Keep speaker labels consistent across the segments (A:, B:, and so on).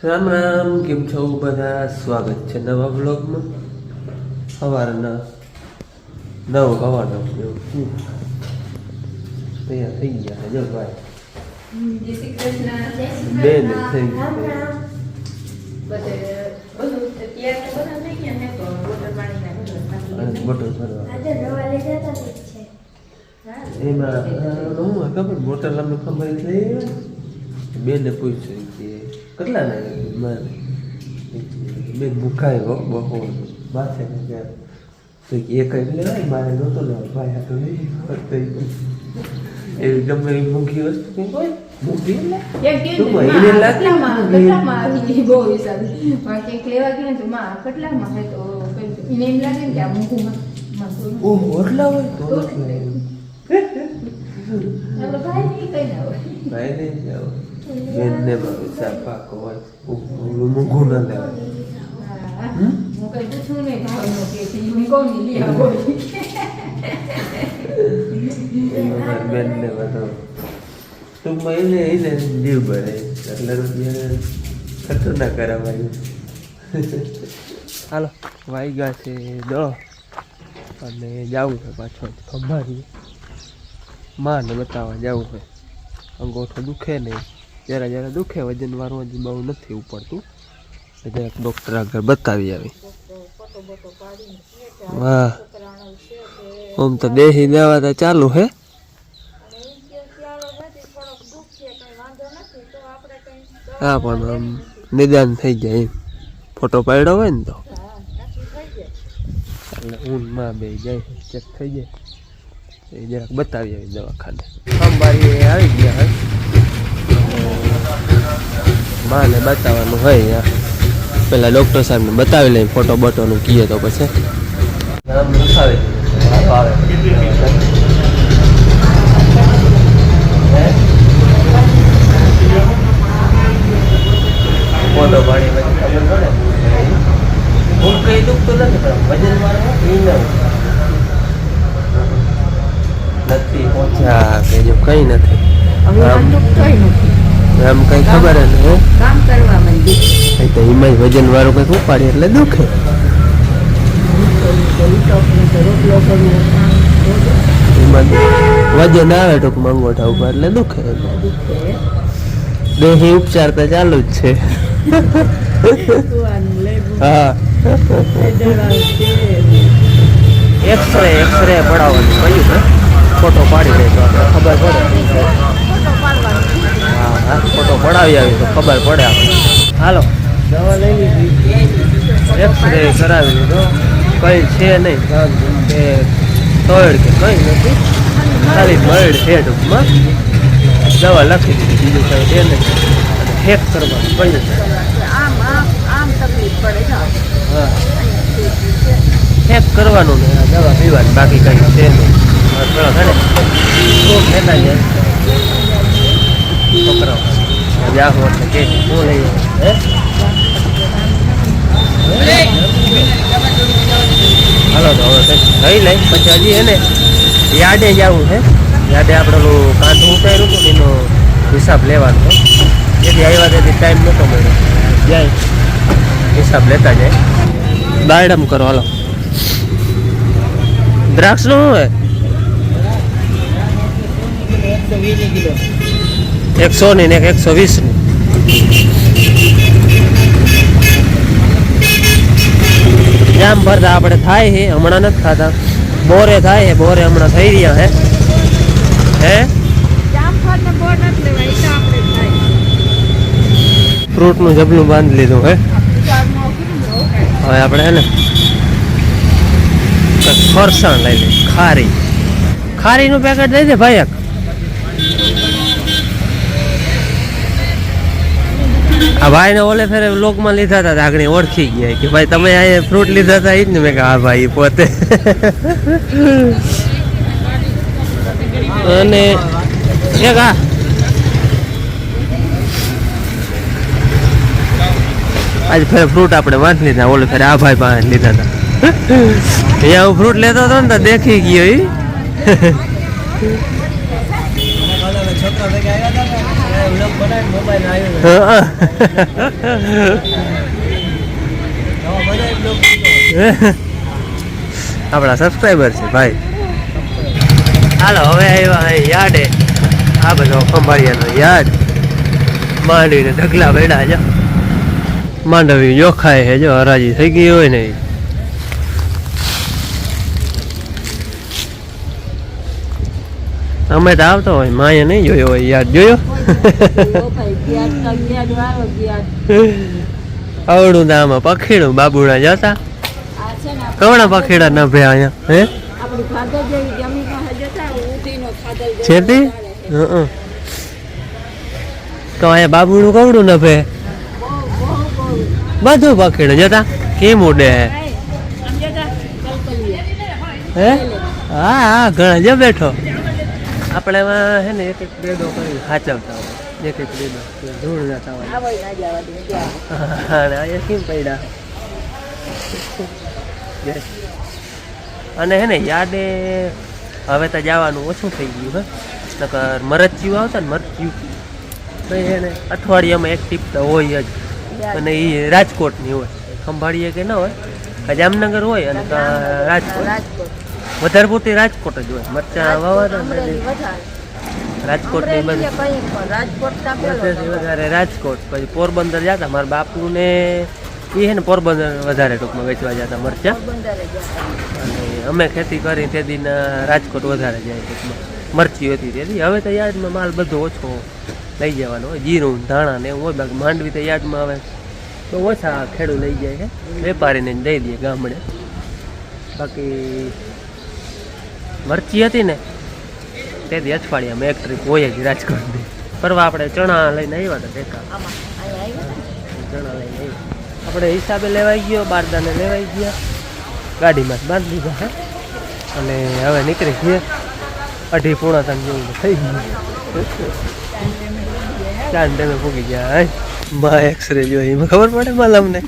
A: રામ રામ, કેમ છો બધા? સ્વાગત છે નવા વ્લોગમાં. સવારના 9 વાગ્યા તૈયાર થઈ ગયા જો ભાઈ.
B: જય શ્રી કૃષ્ણ.
A: બેન થઈ
B: રામ રામ. બધું તૈયાર તો બધા થઈ ગયા ને તો બોટલ પાણીના
A: અને બોટલ ભરવા
B: આજે દવા લઈ જતા છે.
A: એમાં હું ખબર બોટલ અમને ખબર લઈ બેને પૂછ્યું કે કેટલા ને બેન મુકાય બહુ માથે તો એક લેવાય મારે નહોતો લેવાય ભાઈ આ તો નહીં એવી ગમે એવી મૂંઘી વસ્તુ કંઈ હોય મૂંઘી ઓહ એટલા હોય તો ભાઈ નહીં જાવ બેનને પૈસા પાકો હોય મૂંઘું ના લેવાય બેનને બધો ટૂંકમાં એને જીવ ભરે એટલે રૂપિયા ખર્ચો ના કરાવાયું. હાલો વાગ્યા છે 10 અને જવું છે પાછો ખંભાળી માને બતાવવા જવું છે. અંગોઠો દુખે નહીં, જરા જરા દુખે, વજન વાળું હજી બહુ નથી ઉપડતું. જરાક ડૉક્ટર આગળ બતાવી આવી. વાહ આમ તો દેહી દવા તો ચાલુ હે. હા પણ આમ નિદાન થઈ જાય એમ ફોટો પાડ્યો હોય ને તો એટલે ઊનમાં બે જાય ચેક થઈ જાય એ જરાક બતાવી આવી દવાખાને. અંબારી આવી ગયા હોય માને બતાવવાનું હોય. પેલા ડૉક્ટર સાહેબને બતાવી લઈએ ફોટો બોટોનું કીએ તો પછી ફોટો પાડી ખબર પડે. હું કઈ દુખતું નથી પણ વજન મારવા નથી પહોંચ્યા કે જો કઈ નથી આમ કઈ ખબર નહીં કામ કરવા તો એમાં વજન વાળું કંઈક ઉપાડી એટલે દુખે. એમાં વજન આવે ટૂંકમાં અંગોઠા ઉપર એટલે દુખે. દેહી ઉપચાર તો ચાલુ જ છે. હા એક્સરે પડાવવાનું કહ્યું છે. ફોટો પાડી દે તો ખબર પડે. હા ફોટો પડાવી આવી તો ખબર પડે આપણે. હાલો દવા લઈ લીધી, એક્સરે કરાવી લીધો, કંઈ છે નહીં કે તોડ કે કંઈ નથી, ખાલી બર્ડ છે ટૂંકમાં. દવા લખી દીધી, બીજું કંઈ છે નહીં. હેક કરવાનું કહ્યું. હા હેક કરવાનું ને દવા પીવાની, બાકી કંઈ છે નહીં. પેલો થાય ને લેતા જાય છોકરાઓ જાહો એટલે કે શું લઈ હાલો તો હવે લઈ લઈ પછી હજી એને યાદે જવું છે. યાદે આપણે કાંઠું ઉતાર્યું હતું ને એનો હિસાબ લેવાનો હતો. જેથી આવ્યા તેથી ટાઈમ નહોતો મળ્યો. જાય હિસાબ લેતા જાય. દાડમ કરો હાલો. દ્રાક્ષ નું શું હે 100 ની ને 120 ની. જામ ભરતા આપણે થાય છે, હમણાં નથી ખાતા. બોરે થાય છે, બોરે હમણાં થઈ રહ્યા હે. હે ફ્રૂટ નું જબલું બાંધી લીધું હે. હવે આપણે હે ને ફરસાણ લઈ લે. ખારી નું પેકેટ દઈ દે ભાઈ. એક આ ભાઈ ને ઓલે ફેરે લોકમાં લીધા હતા, આગળ ઓળખી ગયા કે ભાઈ તમે અહીંયા ફ્રૂટ લીધા હતા. એ જ ને મેં કહ્યું હા ભાઈ પોતે. અને એક આ આજે ફેર ફ્રૂટ આપણે વાંચ લીધા, ઓલે ફેરે આ ભાઈ પાસે લીધા હતા. અહીંયા હું ફ્રૂટ લેતો હતો ને તો દેખી ગયો. આપણા સબસ્ક્રાઈબર છે ભાઈ. હાલો હવે આવ્યા યાર્ડે. આ બધો ખંભાળિયાનો યાર્ડ. માંડવીને ઢગલા બેડા છે. માંડવી જોખાય છે જો હરાજી થઈ ગઈ હોય ને. અમે તો આવતો હોય માએ નહીં જોયો હોય યાદ જોયો. આવડું ને આમાં પખીડું બાબુડા જતા કવડા પખીડા ન ભે અહીંયા હે છેતી તો અહીંયા બાબુનું કવડું ન ભે બધું પખીડું જતા કેમ ઉડે હે હા હા ઘણા જ બેઠો. આપણે એમાં હે ને એક એક બેડો કરી સાચવતા હોય એક એક બેડો ધૂળ જતા હોય. અહીંયા કેમ પડ્યા અને હે ને યાદે હવે તો જવાનું ઓછું થઈ ગયું હે. નકર મરચિયું આવતા ને મરચિયું તો એને અઠવાડિયામાં એક ટીપ તો હોય જ. અને એ રાજકોટની હોય ખંભાળીએ કે ન હોય જામનગર હોય અને રાજકોટ વધારે પૂરતી રાજકોટ જ હોય. મરચા વાવવાના રાજકોટની વધારે રાજકોટ પછી પોરબંદર જતા મારા બાપુને એ છે ને પોરબંદર વધારે ટૂંકમાં વેચવા જતા મરચા. અને અમે ખેતી કરી તે દિન રાજકોટ વધારે જાય ટૂંકમાં મરચી હતી તેથી. હવે તો યાર્ડમાં માલ બધો ઓછો લઈ જવાનો હોય જીરું ધાણા ને એવું હોય. બાકી માંડવી તો યાર્ડમાં હવે બહુ ઓછા ખેડૂત લઈ જાય છે વેપારીને દઈ દે ગામડે. બાકી મરચી હતી ને તેથી અઠવાડિયામાં એક ટ્રીપ હોય જ રાજકોટની. પરવા આપણે ચણા લઈને આવ્યા હતા ટેકા ચણા લઈને આવ્યા આપણે હિસાબે લેવાઈ ગયો. બારદાને લેવાઈ ગયા ગાડીમાં બાંધી દીધા હે અને હવે નીકળી ગયા 2:30 જેવું થઈ ગયું. ચાર ટાઈમે પૂગી ગયા હે માં એક્સરે જોઈ એમાં ખબર પડે માલ અમને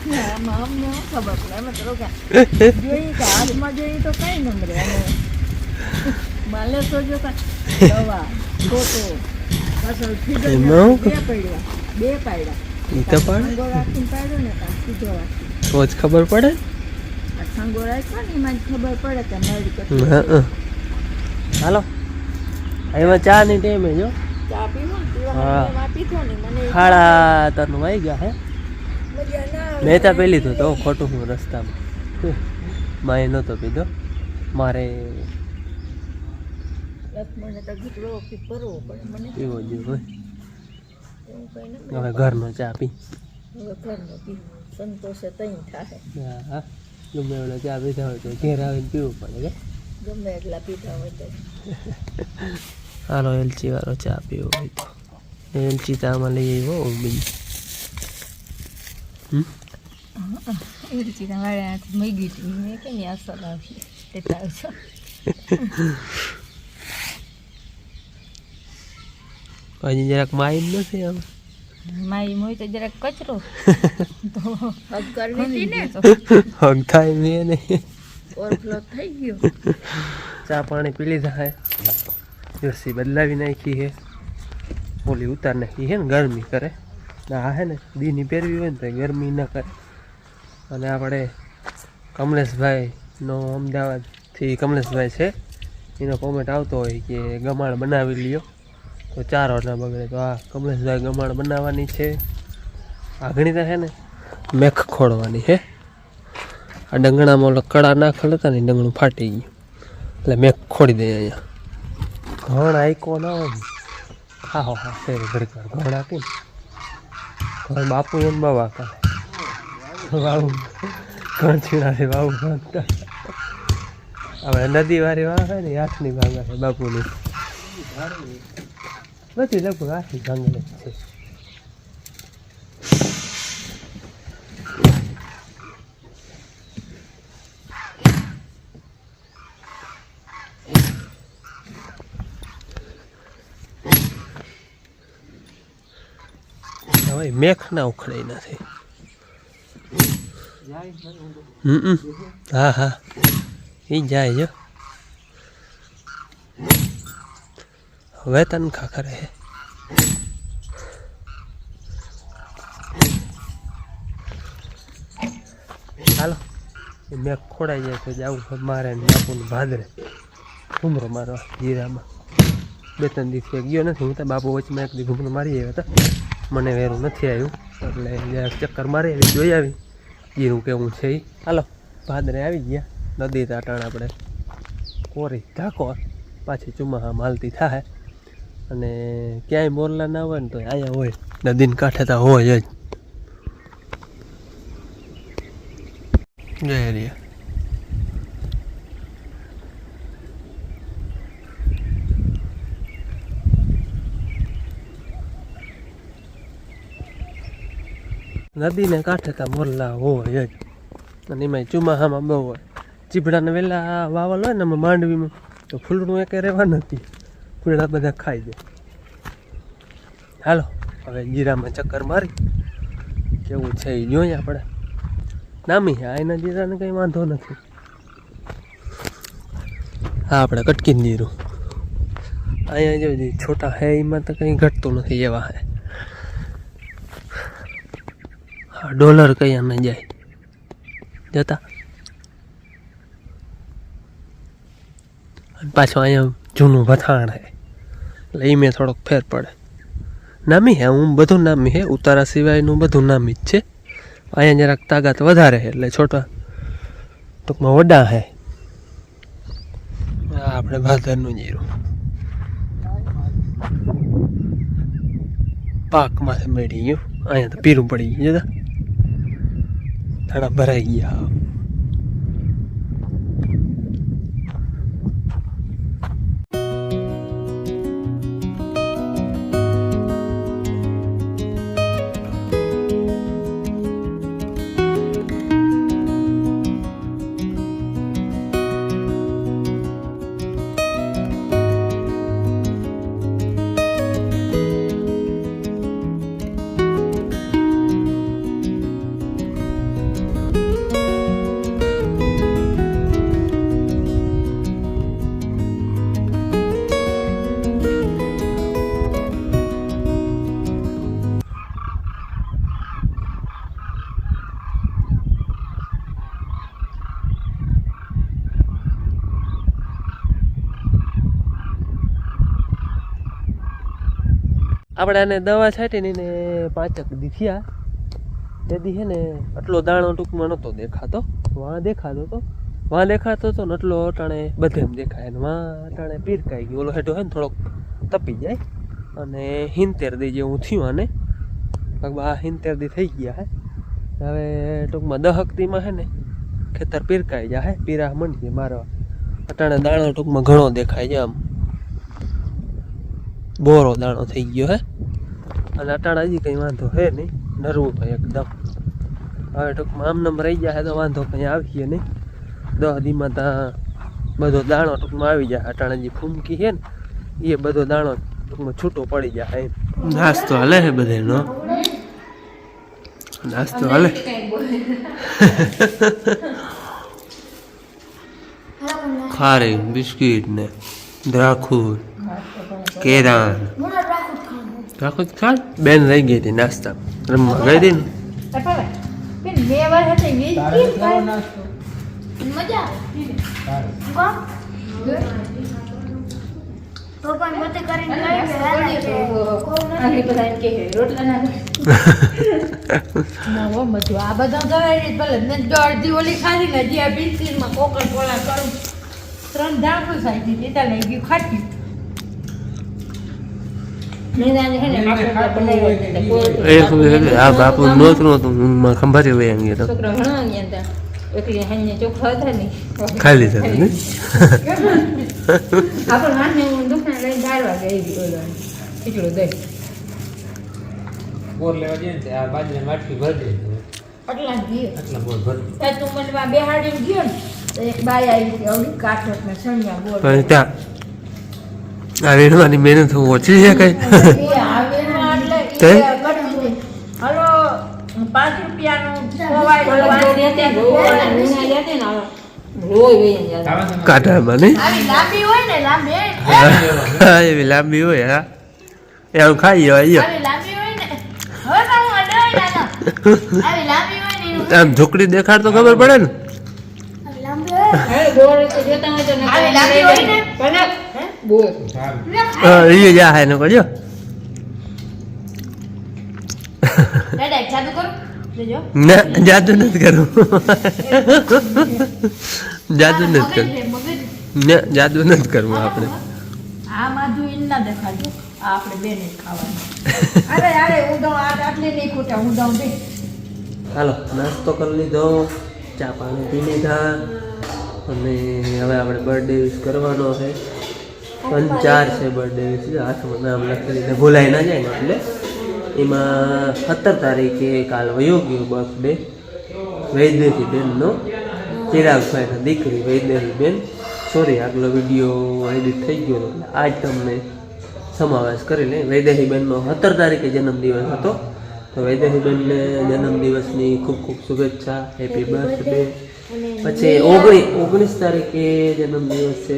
A: તો જ ખબર પડે. હાલો એમાં ચા ની ટાઈમે જો 3:30 આવી ગયા હે. મેં તો પી લીધું તો ખોટું હું રસ્તામાં માએ નહોતો પીધો મારે પીવો જ હોય. હવે ઘરનો ચા પી
B: સંતોષે તઈ થાય.
A: હા ગમે એવડો ચા પીધા હોય તો ઘેર આવીને પીવું પડે કે
B: ગમે એટલા પીધા હોય તો.
A: હાલો એલચી વાળો ચા પીવો હોય તો એલચી ચામાં લઈ આવ્યો બીજી
B: એલચી વાળા મઈ ગઈ હતી મેં કે નહીં અસર આવી એટલા આવશો.
A: હજી જરાક માઇન નથી આમ
B: માઈ હોય તો જરાક કચરો તો હગ કરવી હતી ને
A: હગ થાય મેં નહીં
B: ઓવરફ્લો થઈ ગયો.
A: ચા પાણી પી લીધા હે જર્સી બદલાવી નાખી હે ઓલી ઉતાર નાખી હે ને ગરમી કરે આ હે ને દીની પહેરવી હોય ને તો ગરમી ન કરે. અને આપણે કમલેશભાઈનો અમદાવાદથી કમલેશભાઈ છે એનો કોમેન્ટ આવતો હોય કે ગમાણ બનાવી લ્યો તો ચારો ના બગડે. તો આ કમલેશભાઈ ગમાણ બનાવવાની છે. આગણી તો છે ને મેખ ખોડવાની છે. આ ડંગણામાં ઓલા કડા નાખેલ હતા ને ડંગણું ફાટી ગયું એટલે મેં ખોડી દઈએ અહીંયા. ઘણ આઈકો ના હોય ને હા હા ફેરી ઘડીક વાર ઘણ આપી ને ઘણ બાપુ એને બાવા કરે વાવું ઘણ છીણાથી વાવું ભાગતા. હવે નદી વાળી વાવે ને હાથની ભાંગા છે બાપુની બધી લગભગ હાથની ભાંગેલી છે. હવે મેખ ના ઉખડાઈ નથી. હા હા એ જાય જો હવે તનખા કરે હાલો મેં ખોડાઈ જાય તો જવું મારે બાપુને ભાદરે ઘૂમરો મારવા જીરામાં 2-3 દિવસે ગયો નથી હું તો બાપુ વચમાં એક દી ઘૂમરો મારી આવ્યા હતા મને વેરું નથી આવ્યું એટલે જરાક ચક્કર મારી આવી જોઈ આવી જીરું કેવું છે એ હાલો ભાદરે આવી ગયા નદી તાટાણ આપણે કોરી ઢાકોર પાછી ચુમાહામાં હાલતી થાય અને ક્યાંય મોરલા ના હોય ને તો અહીંયા હોય નદીને કાંઠે તો હોય જ જય રિયા નદીને કાંઠે તો મોરલા હોય જ અને એમાં ચોમાસામાં બહુ હોય ચીભડાને વહેલા વાવલ હોય ને માંડવીમાં તો ફૂલડું એકે રહેવા નથી ફૂલડા બધા ખાઈ જાય હાલો હવે જીરામાં ચક્કર મારી કેવું છે એ જોઈએ આપણે નામી છે એના જીરાને કંઈ વાંધો નથી હા આપણે કટકીને જીરું અહીંયા જો છોટા હે એમાં તો કંઈ ઘટતું નથી એવા હે ડોલર કયા ન જાય જતા પાછો અહીંયા જૂનું વથાણ હે એટલે એ મેં થોડોક ફેર પડે નામી હે હું બધું નામી હે ઉતારા સિવાયનું બધું નામી જ છે અહીંયા જરાક તાકાત વધારે છે એટલે છોટા ટૂંકમાં વડા હે આપણે ભાદરનું જીરું પાકમાં મેળી ગયું અહીંયા તો પીરું પડી ગયું જતા ધાણા ભરાઈ ગયા આપણે આને દવા છાંટીને એને 5 દી થયા તેથી છે ને આટલો દાણો ટૂંકમાં નહોતો દેખાતો વાં દેખાતો હતો ને એટલો અટાણે બધેમ દેખાય ને વાં અટાણે પીરકાઈ ગયું ઓલો હેઠો હોય ને થોડોક તપી જાય અને 70 દી જેવું થયું આને લગભગ આ 70 દી થઈ ગયા હે હવે ટૂંકમાં 10 દીમાં છે ને ખેતર પીરકાઈ જાય પીરા મંડીએ મારવા અટાણે દાણો ટૂંકમાં ઘણો દેખાય છે આમ બોરો દાણો થઈ ગયો હે અને અટાણા હજી કંઈ વાંધો હે નહીં નરવું ભાઈ એકદમ હવે ટૂંકમાં આમ નમ રહી જાય તો વાંધો કંઈ આવીએ નહીં 10 દીમાં ત્યાં બધો દાણો ટૂંકમાં આવી જાય અટાણા જે ફૂમકી છે ને એ બધો દાણો ટૂંકમાં છૂટો પડી જાય એમ નાસ્તો હાલે છે બધાનો નાસ્તો હાલે ખારી બિસ્કીટ ને દ્રાખુર કેરાન રાખો ચાલ બેન રહી ગઈ હતી નાસ્તા રમવા ગઈ હતી આ બાપુ નહોતું ખંભાતી હોય એમ તો ખાઈ લીધા આ વેણવાની મહેનત ઓછી છે કઈ કાંટામાં નહીં એવી લાંબી હોય હા એમ ખાઈ આવ્યો
B: આવી લાંબી હોય ને હવે કામ અડવાય ના આવી લાંબી હોય ને એનું
A: આમ ઝુકડી દેખાડ તો ખબર પડે ને
B: હે ગોળ તો જોતા હોય તો આવી લાંબી હોય ને પણ હે બોલ
A: એ જા હે ને કજો
B: દાદા જાદુ કરો લેજો
A: ના જાદુ નથી કરું જાદુ નથી કરું ના જાદુ નથી કરવું આપણે
B: આ માધુ ઇન ના દેખાડજો આ આપણે બેને ખાવાનું અરે અરે ઉદો આટલી નહીં ખૂટા ઉદો દે
A: હાલો નાસ્તો કરી લીધો ચા પાણી પી લીધા અને હવે આપણે બર્થડે વિશ કરવાનો છે 4 છે બર્થડે વિશ હાથમાં નામ લખી લીધા ભૂલાઈ ના જાય ને એટલે એમાં 17 તારીખે કાલ વયો ગયો બર્થડે વૈદ્યથી બેનનો ચિરાગભાઈના દીકરી વૈદ્યથી બેન સોરી આગલો વિડીયો એડિટ થઈ ગયો એટલે આજ તમને સમાવેશ કરી લે વૈદ્યથી બેનનો 17 તારીખે જન્મદિવસ હતો તો વૈદ્યથી બેનને જન્મદિવસની ખૂબ ખૂબ શુભેચ્છા હેપી બર્થડે પછી 19 તારીખે જન્મદિવસ છે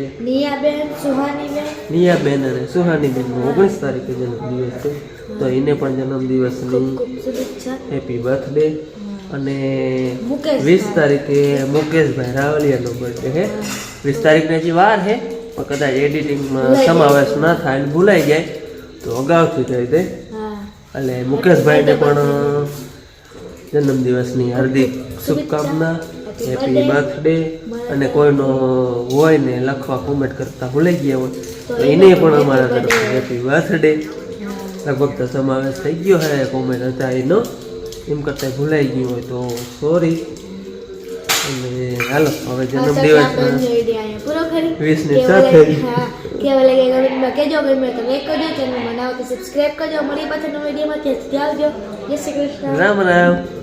A: નિયાબેન અને સુહાનીબેનનો 19 તારીખે જન્મદિવસ છે તો એને પણ જન્મદિવસની હેપી બર્થડે અને 20 તારીખે મુકેશભાઈ રાવલિયાનો બર્થડે છે 20 તારીખની હજી વાર છે પણ કદાચ એડિટિંગમાં સમાવેશ ના થાય અને ભૂલાઈ જાય તો અગાઉથી થઈ દે એટલે મુકેશભાઈને પણ જન્મદિવસની હાર્દિક શુભકામના હેપી બર્થડે અને કોઈનો હોય ને લખવા કોમેન્ટ કરતા ભૂલાઈ ગયા હોય તો એને પણ અમારા તરફથી હેપી બર્થડે લગભગ તો સમાવેશ થઈ ગયો હે કોમેન્ટ હતા એનો એમ કરતાં ભૂલાઈ ગયું હોય તો સોરી અને હાલો હવે જન્મદિવસમાં 20ની સાથે
C: કેવા લાગે કમેન્ટમાં કહેજો ગમે તો લાઈક કરજો ચેનલ બનાવો તો સબસ્ક્રાઇબ કરજો મળી પાછળ નવા વિડીયોમાં ત્યાં આવજો જય શ્રી કૃષ્ણ
A: રામ રામ